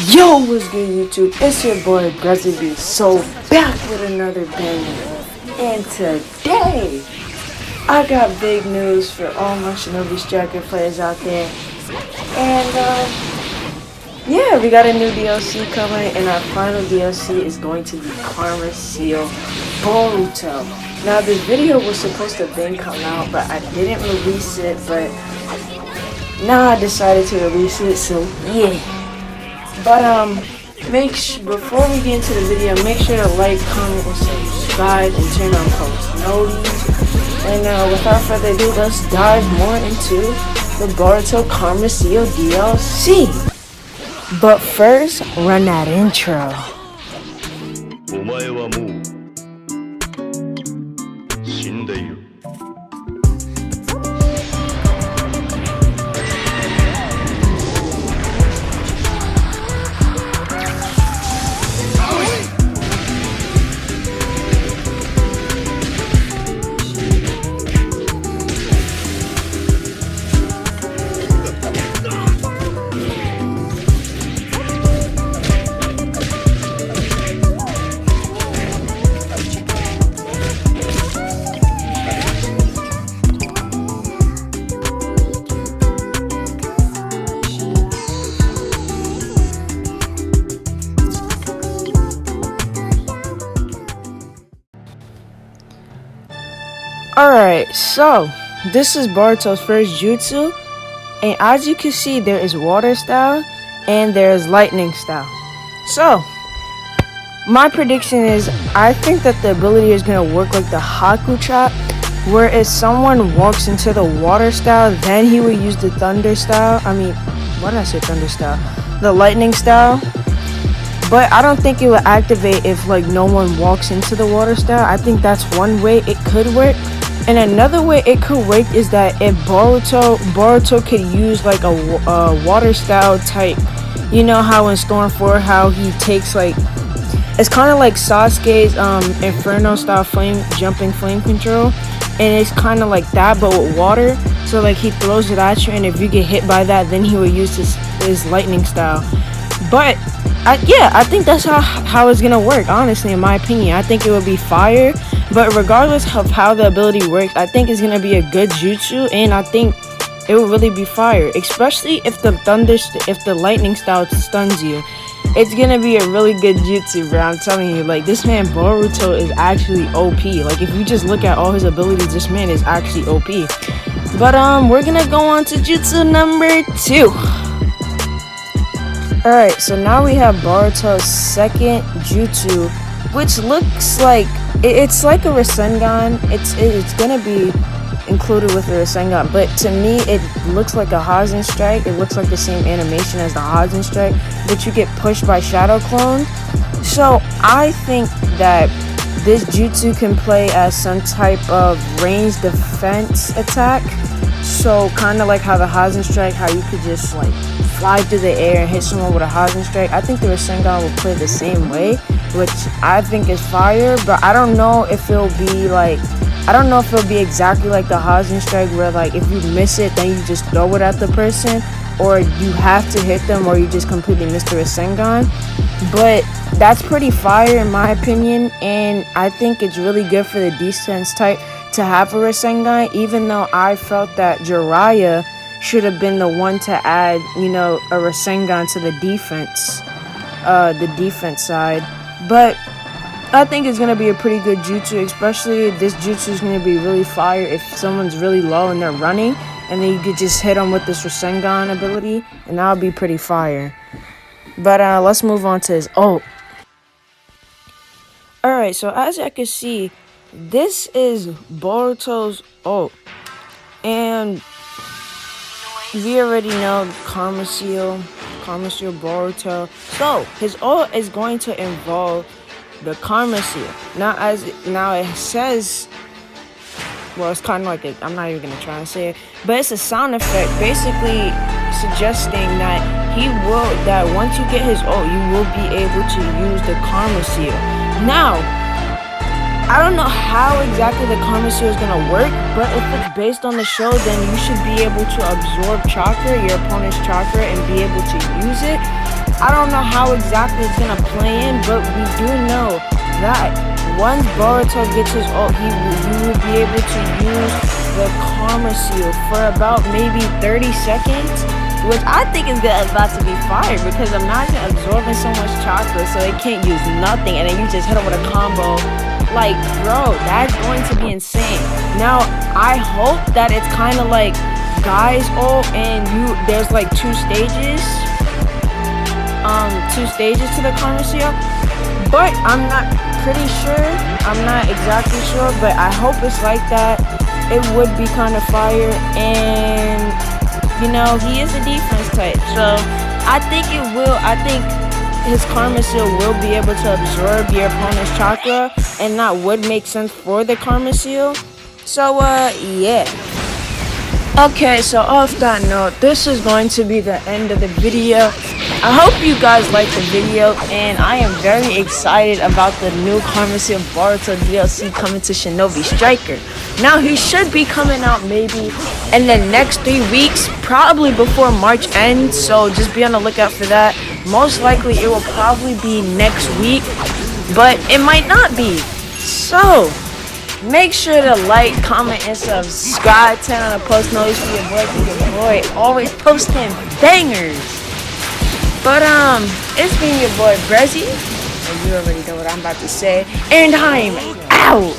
Yo, what's good YouTube? It's your boy BrezzyB. So back with another banger. And today, I got big news for all my Shinobi Striker players out there. And yeah, we got a new DLC coming, and our final DLC is going to be Karma Seal Boruto. Now this video was supposed to then come out, but I didn't release it, but now I decided to release it, so yeah. But before we get into the video, make sure to like, comment, and subscribe, and turn on post notifications. And without further ado, let's dive more into the Boruto Karma Seal DLC. But first, run that intro. お前はもう死んでいる。 Alright, so this is Boruto's first jutsu, and as you can see, there is water style and there is lightning style. So my prediction is, I think that the ability is going to work like the Haku chop, where if someone walks into the water style, then he will use the thunder style. Why did I say thunder style? The lightning style. But I don't think it will activate if like no one walks into the water style. I think that's one way it could work. And another way it could work is that if Boruto could use like a water style type. You know how in Storm 4, how he takes like, it's kind of like Sasuke's Inferno style jumping flame control. And it's kind of like that, but with water. So like he throws it at you, and if you get hit by that, then he will use his lightning style. But I think that's how it's gonna work, honestly, in my opinion. I think it would be fire, but regardless of how the ability works, I think it's gonna be a good jutsu, and I think it will really be fire, especially if the lightning style stuns you. It's gonna be a really good jutsu, bro. I'm telling you, like, this man Boruto is actually OP. Like, if you just look at all his abilities, this man is actually OP. But we're gonna go on to jutsu number 2. Alright, so now we have Boruto's second jutsu, which looks like it's like a Rasengan. It's gonna be included with the Rasengan, but to me it looks like a Hazen strike. It looks like the same animation as the Hazen strike, but you get pushed by shadow clones. So I think that this jutsu can play as some type of ranged defense attack. So kind of like how the Hazen strike, how you could just like fly through the air and hit someone with a Hazen strike. I think the Rasengan will play the same way, which I think is fire. But I don't know if it'll be like, I don't know if it'll be exactly like the Hazen strike, where like if you miss it, then you just throw it at the person, or you have to hit them, or you just completely miss the Rasengan. But that's pretty fire in my opinion, and I think it's really good for the defense type to have a Rasengan, even though I felt that Jiraiya should have been the one to add, you know, a Rasengan to the defense side. But I think it's going to be a pretty good jutsu, especially this jutsu is going to be really fire if someone's really low and they're running, and then you could just hit them with this Rasengan ability, and that'll be pretty fire. But let's move on to his ult. Alright, so as I can see, this is Boruto's ult, and we already know Karma Seal Boruto. So his ult is going to involve the Karma Seal. Now it says, well, it's kind of like I'm not even gonna try and say it, but it's a sound effect basically suggesting that that once you get his ult, you will be able to use the Karma Seal. Now I don't know how exactly the Karma Seal is gonna work, but if it's based on the show, then you should be able to absorb chakra, your opponent's chakra, and be able to use it. I don't know how exactly it's gonna play in, but we do know that once Boruto gets his ult, he will be able to use the Karma Seal for about maybe 30 seconds, which I think is about to be fire, because imagine absorbing so much chakra so they can't use nothing, and then you just hit them with a combo. Like, bro, that's going to be insane. Now, I hope that it's kind of like Guy's ult, and there's like two stages to the Karma Seal, but I'm not pretty sure. I'm not exactly sure, but I hope it's like that. It would be kind of fire, and you know, he is a defense type, so I think his Karma Seal will be able to absorb your opponent's chakra, and that would make sense for the Karma Seal. So yeah. Okay, so off that note, this is going to be the end of the video. I hope you guys liked the video, and I am very excited about the new Karma Seal Boruto DLC coming to Shinobi Striker. Now, he should be coming out maybe in the next 3 weeks, probably before March ends, so just be on the lookout for that. Most likely it will probably be next week, but it might not be. So, make sure to like, comment, and subscribe. Turn on the post notifications for your boy, because your boy always posting bangers. But it's been your boy BrezzyB, and you already know what I'm about to say, and I'm out.